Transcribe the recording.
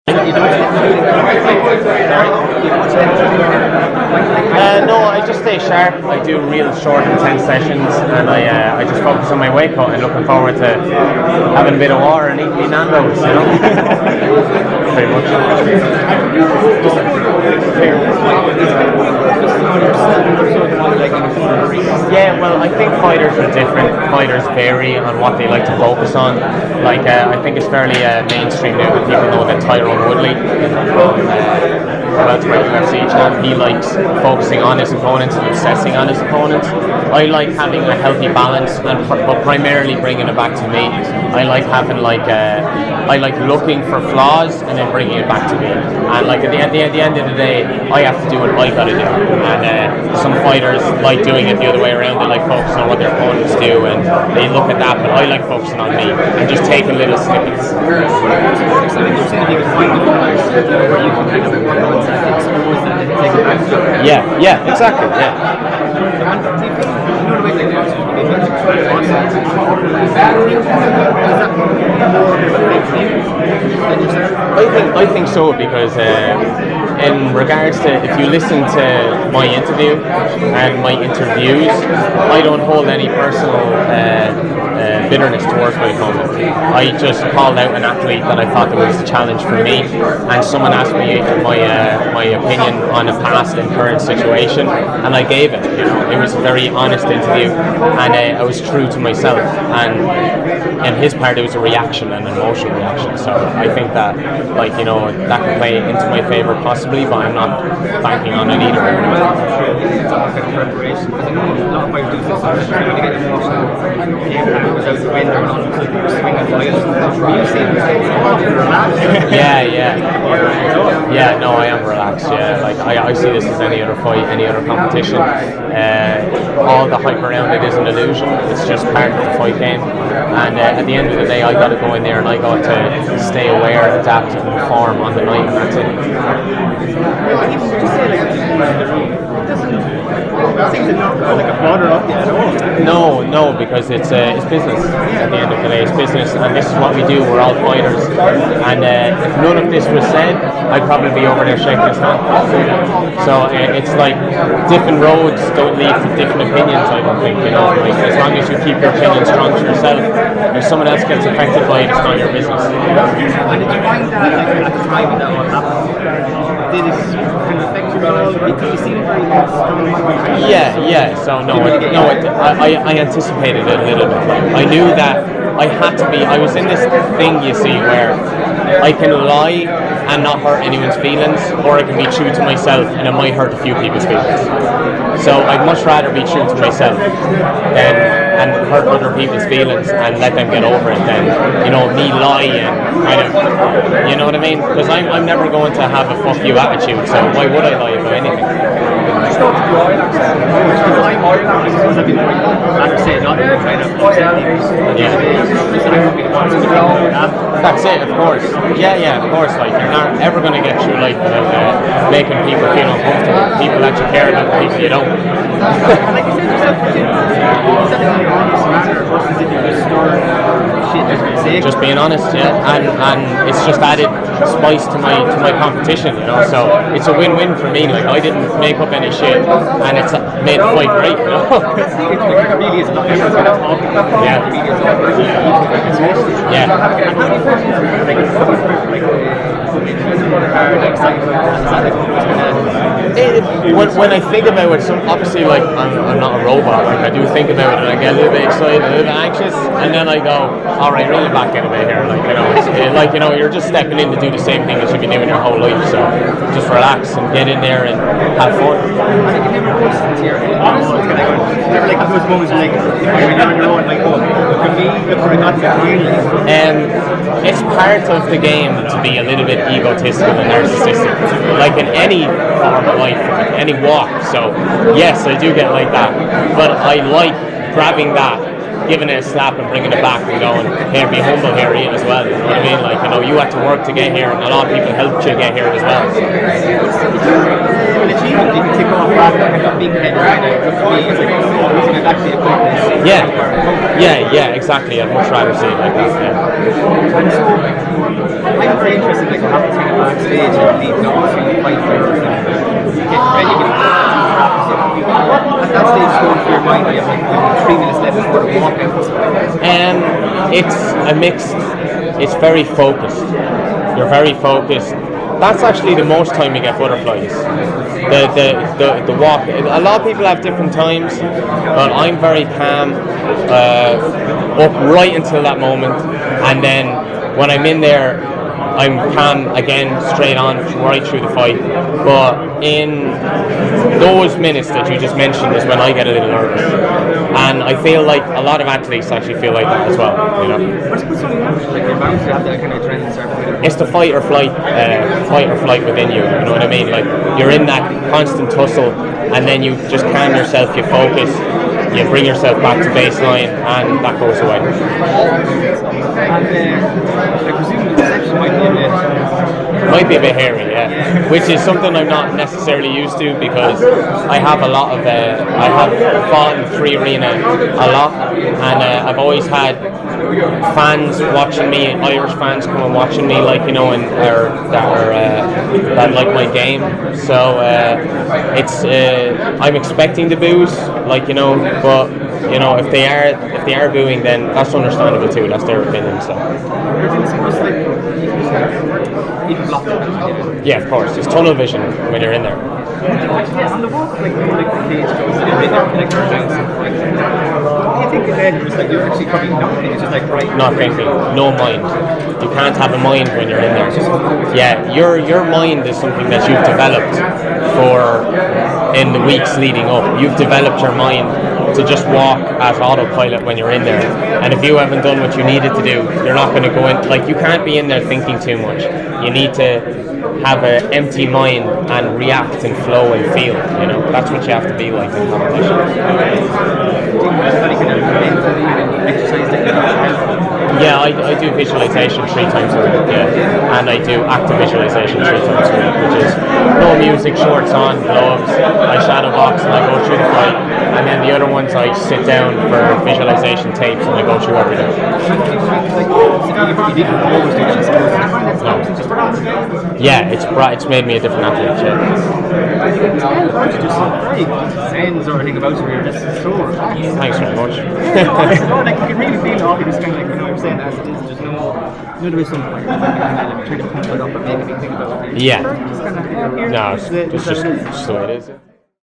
No, I just stay sharp. I do real short, intense sessions, and I just focus on my weight cut and looking forward to having a bit of water and eating me Nando's, you know. Pretty much. Yeah, well, I think fighters are different. Fighters vary on what they like to focus on. Like, I think it's fairly mainstream now that people know that Tyrone Woodley from welterweight UFC champ, he likes focusing on his opponents and obsessing on his opponents. I like having a healthy balance, but primarily bringing it back to me. I like having I like looking for flaws and then bringing it back to me. And like at the end of the day, I have to do what I gotta do. And some fighters like doing it the other way around. They like focusing on what their opponents do, and they look at that. But I like focusing on me and just taking little snippets. Yeah, exactly. Yeah. I think so, because in regards to, if you listen to my interview and my interviews, I don't hold any personal bitterness towards my opponent. I just called out an athlete that I thought that was a challenge for me, and someone asked me my opinion on a past and current situation, and I gave it. You know, it was a very honest interview, and I was true to myself. And in his part, it was a reaction, an emotional reaction. So I think that, like, you know, that could play into my favour possibly, but I'm not banking on it either. Yeah, no, I am relaxed. Yeah, like I see this as any other fight, any other competition. All the hype around it is an illusion. It's just part of the fight game. And at the end of the day, I got to go in there and I got to stay aware, adapt, and perform on the night, and that's it. No, because it's business. At the end of the day, it's business, and this is what we do. We're all fighters, and if none of this was said, I'd probably be over there shaking his hand. So it's like different roads don't lead to different opinions. I don't think, you know. Like, as long as you keep your opinion strong to yourself, if someone else gets affected by it, it's not your business. And did you find that, like, at the time that all happened, did it kind of affect you at all? Because you seem very strong. Yeah. So I anticipated it a little bit. I knew that I had to be. I was in this thing, you see, where I can lie and not hurt anyone's feelings, or I can be true to myself and it might hurt a few people's feelings. So I'd much rather be true to myself and hurt other people's feelings and let them get over it than, you know, me lie and kind of, you know what I mean? Because I'm never going to have a fuck you attitude, so why would I lie about anything? That's it, of course. Yeah, of course. Like, you're not ever going to get through life without making people feel uncomfortable. People that you care about, people you don't. Like you said yourself, just being honest, yeah, and it's just added spice to my competition, you know. So it's a win-win for me. Like, I didn't make up any shit, and it's made the fight great, you know. When I think about it, obviously, like, I'm not a robot. Like, I do think about it, and I get a little bit excited, a little bit anxious, and then I go, all right, reel it back in a bit here. Like, you know, like, you know, you're just stepping in to do the same thing that you've been doing your whole life. So just relax and get in there and have fun. It's part of the game to be a little bit egotistical and narcissistic, like in any form of life, any walk. So yes, I do get like that, but I like grabbing that, giving it a slap and bringing it back and going, here, be humble here, Ian, as well. You know what I mean? Like, you know, you had to work to get here, and a lot of people helped you get here as well. An achievement you can tick off rather than a big head right Yeah, exactly. I'd much rather see it like that. Yeah. And so I'm very interested, like, what happens stage and leading up to the fight there, getting ready, getting at that stage going through your mind, you have like 3 minutes left before the walkout. It's a mixed. It's very focused. You're very focused. That's actually the most time you get butterflies. The walk. A lot of people have different times, but I'm very calm up right until that moment, and then when I'm in there, I'm calm again, straight on, right through the fight. But in those minutes that you just mentioned is when I get a little nervous, and I feel like a lot of athletes actually feel like that as well. You know, what's something like you're bound to have that kind of adrenaline circulating? it's the fight or flight within you. You know what I mean? Like you're in that constant tussle, and then you just calm yourself, you focus, you bring yourself back to baseline, and that goes away. I presume the section Might be a bit hairy, yeah. Which is something I'm not necessarily used to because I have a lot of I have fought in the free arena a lot, and I've always had fans watching me, Irish fans come and watching me, like, you know, and that like my game. So it's I'm expecting the boos, like, you know, but you know, if they are booing, then that's understandable too. That's their opinion. So. Yeah, of course. It's tunnel vision when you're in there. On the walk, like the cage goes in, what do you think then? It's like you're actually probably not thinking, it's just like right. Not thinking, no mind. You can't have a mind when you're in there. Yeah, your mind is something that you've developed in the weeks leading up. You've developed your mind to just walk as autopilot when you're in there, and if you haven't done what you needed to do, you're not going to go in. Like, you can't be in there thinking too much. You need to have an empty mind and react and flow and feel. You know, that's what you have to be like in competition. Yeah, I do visualization 3 times a week, yeah, and I do active visualization 3 times a week, which is no music, shorts on, gloves, I shadow box and I go through the fight, and then the other ones I sit down for visualization tapes and I go through everything. No. Yeah, it's made me a different athlete, Zen or anything about you, you're just so relaxed. Thanks very much. Like, you can really feel it all, you're just kind of like, you know, you're saying as it is, there's there is something like trying to pump it up and make me think about it. Yeah. Just kind of, No, it's just the way it is.